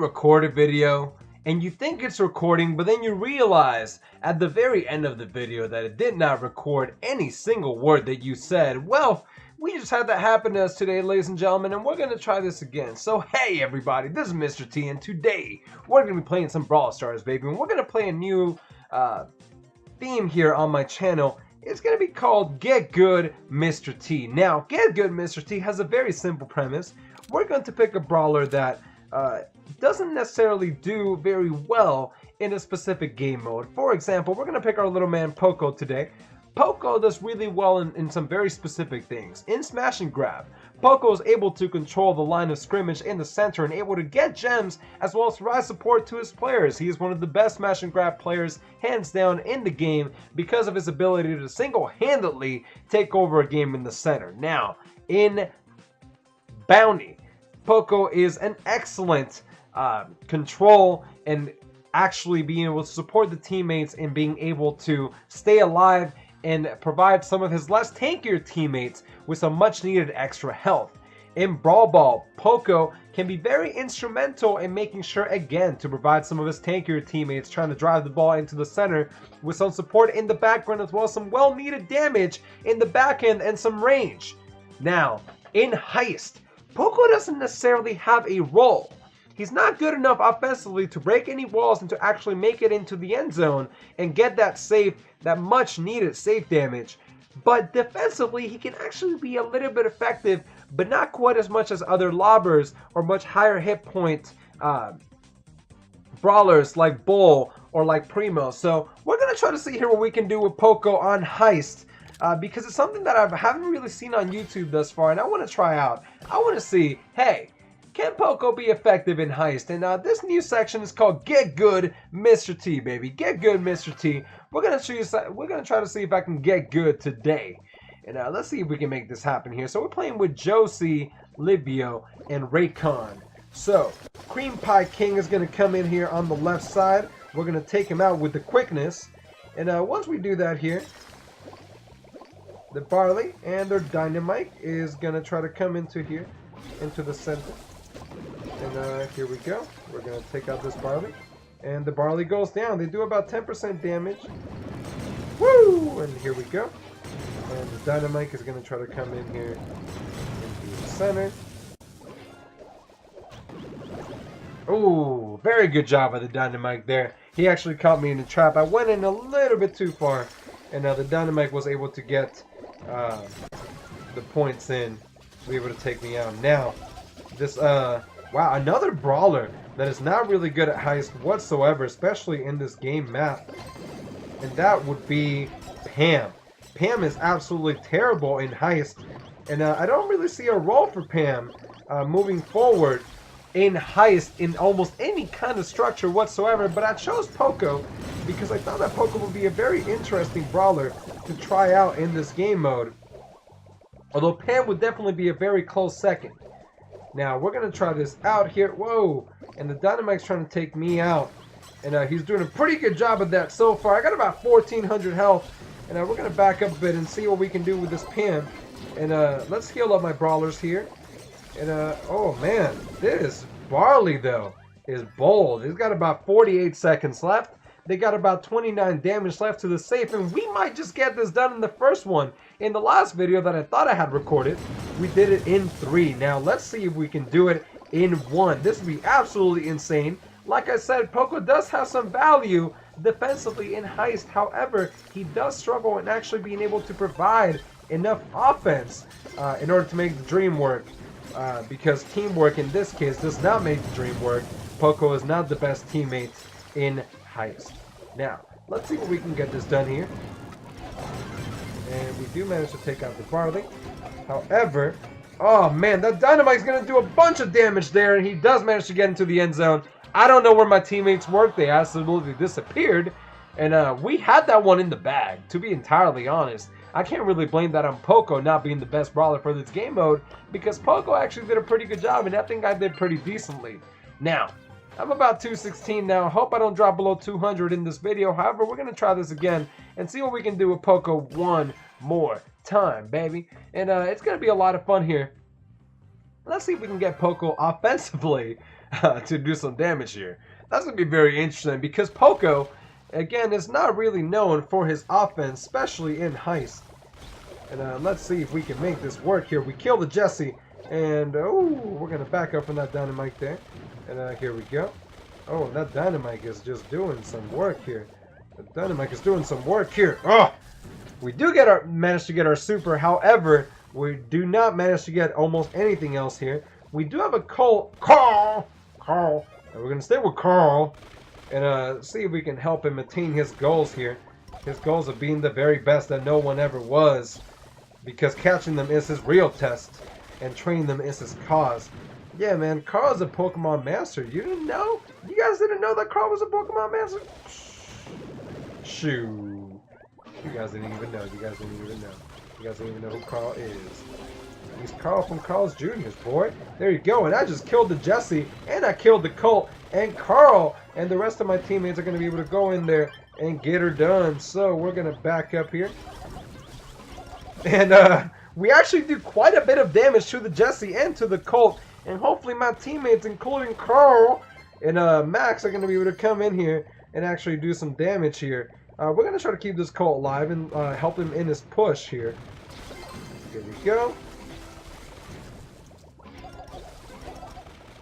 record a video and you think it's recording, but then you realize at the very end of the video that it did not record any single word that you said? Well, we just had that happen to us today, ladies and gentlemen, and we're going to try this again. So, hey everybody, this is Mr. T, and today we're going to be playing some Brawl Stars, baby, and we're going to play a new theme here on my channel. It's going to be called Get Good Mr. T. Now, Get Good Mr. T has a very simple premise. We're going to pick a brawler that doesn't necessarily do very well in a specific game mode. For example, we're going to pick our little man Poco today. Poco does really well in some very specific things. In Smash and Grab, Poco is able to control the line of scrimmage in the center and able to get gems as well as provide support to his players. He is one of the best Smash and Grab players, hands down, in the game because of his ability to single-handedly take over a game in the center. Now, in Bounty, Poco is an excellent control and actually being able to support the teammates and being able to stay alive and provide some of his less tankier teammates with some much needed extra health. In Brawl Ball, Poco can be very instrumental in making sure, again, to provide some of his tankier teammates trying to drive the ball into the center with some support in the background as well as some well needed damage in the back end and some range. Now, in Heist, Poco doesn't necessarily have a role. He's not good enough offensively to break any walls and to actually make it into the end zone and get that safe, that much needed safe damage. But defensively, he can actually be a little bit effective, but not quite as much as other lobbers or much higher hit point brawlers like Bull or like Primo. So we're going to try to see here what we can do with Poco on Heist. Because it's something that I haven't really seen on YouTube thus far, and I want to try out. I want to see, hey, can Poco be effective in Heist? And this new section is called Get Good Mr. T, baby. Get Good Mr. T. We're gonna try to see if I can get good today. And let's see if we can make this happen here. So we're playing with Josie, Livio, and Raycon. So Cream Pie King is gonna come in here on the left side. We're gonna take him out with the quickness. And once we do that here, the Barley and their Dynamite is gonna try to come into here, into the center. And here we go. We're gonna take out this Barley, and the Barley goes down. They do about 10% damage. Woo! And here we go. And the Dynamite is gonna try to come in here into the center. Oh, very good job of the Dynamite there. He actually caught me in the trap. I went in a little bit too far, and now the Dynamite was able to get the points in to be able to take me out. Now, this wow, another brawler that is not really good at Heist whatsoever, especially in this game map, and that would be Pam. Pam is absolutely terrible in Heist, and I don't really see a role for Pam moving forward in Heist in almost any kind of structure whatsoever. But I chose Poco because I thought that Poco would be a very interesting brawler to try out in this game mode, although Pam would definitely be a very close second. Now, we're going to try this out here. Whoa! And the Dynamite's trying to take me out. And he's doing a pretty good job of that so far. I got about 1,400 health. And we're going to back up a bit and see what we can do with this Pam. And let's heal up my brawlers here. And, oh man, this Barley, though, is bold. He's got about 48 seconds left. They got about 29 damage left to the safe, and we might just get this done in the first one. In the last video that I thought I had recorded, we did it in 3. Now, let's see if we can do it in 1. This would be absolutely insane. Like I said, Poco does have some value defensively in Heist. However, he does struggle in actually being able to provide enough offense in order to make the dream work. Because teamwork in this case does not make the dream work. Poco is not the best teammate in Heist. Now, let's see what we can get this done here. And we do manage to take out the Barley. However, oh man, that Dynamite's going to do a bunch of damage there, and he does manage to get into the end zone. I don't know where my teammates work. They absolutely disappeared. And we had that one in the bag, to be entirely honest. I can't really blame that on Poco not being the best brawler for this game mode, because Poco actually did a pretty good job, and I think I did pretty decently. Now, I'm about 216 now. Hope I don't drop below 200 in this video. However, we're going to try this again and see what we can do with Poco one more time, baby. And it's going to be a lot of fun here. Let's see if we can get Poco offensively to do some damage here. That's going to be very interesting because Poco, again, is not really known for his offense, especially in Heist. And let's see if we can make this work here. We kill the Jesse, and oh, we're going to back up from that dynamite there. And here we go. Oh, and that dynamite is just doing some work here. The dynamite is doing some work here. Oh, we do manage to get our super. However, we do not manage to get almost anything else here. We do have a Carl. And we're going to stay with Carl and see if we can help him attain his goals here. His goals of being the very best that no one ever was. Because catching them is his real test. And training them is his cause. Yeah, man, Carl's a Pokemon master. You didn't know? You guys didn't know that Carl was a Pokemon master? Shoo. You guys didn't even know. You guys didn't even know. You guys didn't even know who Carl is. He's Carl from Carl's Jr.'s, boy. There you go. And I just killed the Jesse. And I killed the Colt. And Carl. And the rest of my teammates are going to be able to go in there and get her done. So we're going to back up here. And we actually do quite a bit of damage to the Jesse and to the Colt. And hopefully my teammates, including Carl and Max, are going to be able to come in here and actually do some damage here. We're going to try to keep this Colt alive and help him in his push here. Here we go.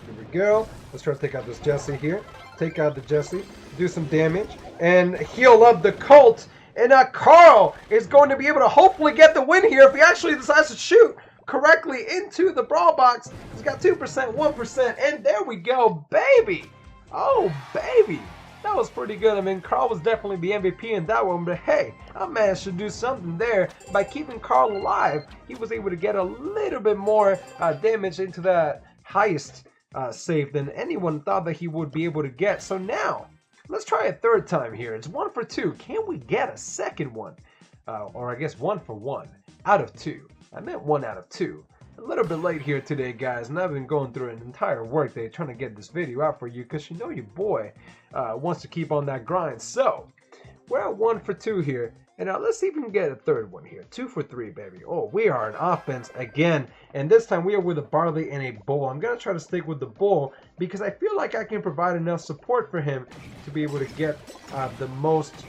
Here we go. Let's try to take out this Jesse here. Take out the Jesse. Do some damage. And heal up the Colt. And Carl is going to be able to hopefully get the win here if he actually decides to shoot correctly into the brawl box. He's got 2%, 1%, and there we go, baby. Oh, baby. That was pretty good. I mean, Carl was definitely the MVP in that one, but hey, I managed to do something there by keeping Carl alive. He was able to get a little bit more damage into that Heist save than anyone thought that he would be able to get. So now, let's try a third time here. It's 1 for 2. Can we get a second one? Or I guess 1 for 1 out of 2. I meant 1 out of 2. A little bit late here today, guys, and I've been going through an entire workday trying to get this video out for you because you know your boy wants to keep on that grind. So, we're at 1 for 2 here, and let's see if we can get a third one here. 2 for 3, baby. Oh, we are on offense again, and this time we are with a Barley and a Bull. I'm going to try to stick with the Bull because I feel like I can provide enough support for him to be able to get the most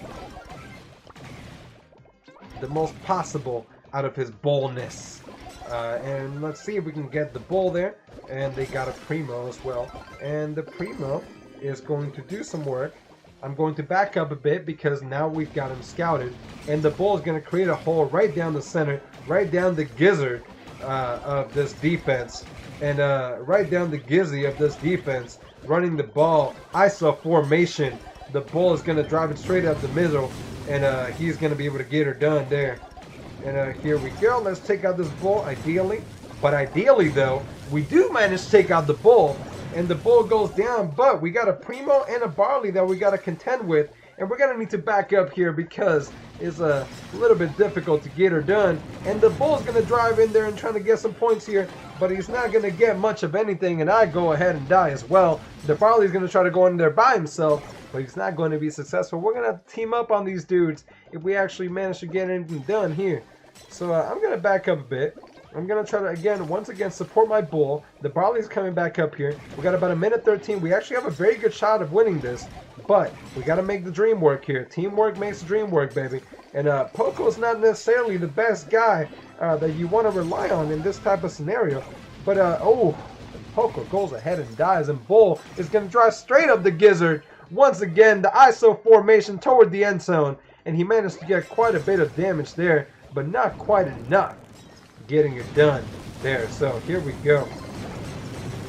possible out of his bullness. And let's see if we can get the Bull there. And they got a Primo as well. And the Primo is going to do some work. I'm going to back up a bit because now we've got him scouted. And the Bull is going to create a hole right down the center, right down the gizzard of this defense. And right down the gizzy of this defense, running the ball, ISO formation. The Bull is going to drive it straight up the middle. And he's going to be able to get her done there. And here we go. Let's take out this Bull, ideally. But ideally, though, we do manage to take out the Bull. And the Bull goes down. But we got a Primo and a Barley that we got to contend with. And we're going to need to back up here because it's a little bit difficult to get her done. And the Bull's going to drive in there and try to get some points here. But he's not going to get much of anything. And I go ahead and die as well. The Barley's going to try to go in there by himself. But he's not going to be successful. We're going to have to team up on these dudes if we actually manage to get anything done here. So I'm going to back up a bit. I'm going to try to, once again, support my Bull. The Barley's coming back up here. We got about a minute 13. We actually have a very good shot of winning this. But we got to make the dream work here. Teamwork makes the dream work, baby. And Poco's not necessarily the best guy that you want to rely on in this type of scenario. But, Poco goes ahead and dies. And Bull is going to drive straight up the gizzard. Once again, the ISO formation toward the end zone. And he managed to get quite a bit of damage there. But not quite enough getting it done there. So here we go.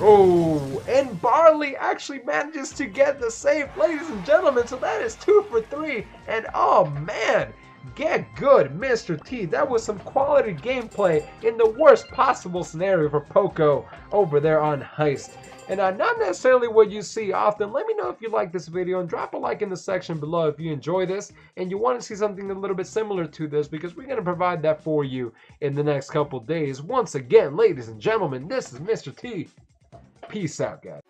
Oh, and Barley actually manages to get the save, ladies and gentlemen. So that is 2 for 3. And oh man, get good, Mr. T. That was some quality gameplay in the worst possible scenario for Poco over there on Heist. And not necessarily what you see often. Let me know if you like this video and drop a like in the section below if you enjoy this and you want to see something a little bit similar to this, because we're going to provide that for you in the next couple days. Once again, ladies and gentlemen, this is Mr. T. Peace out, guys.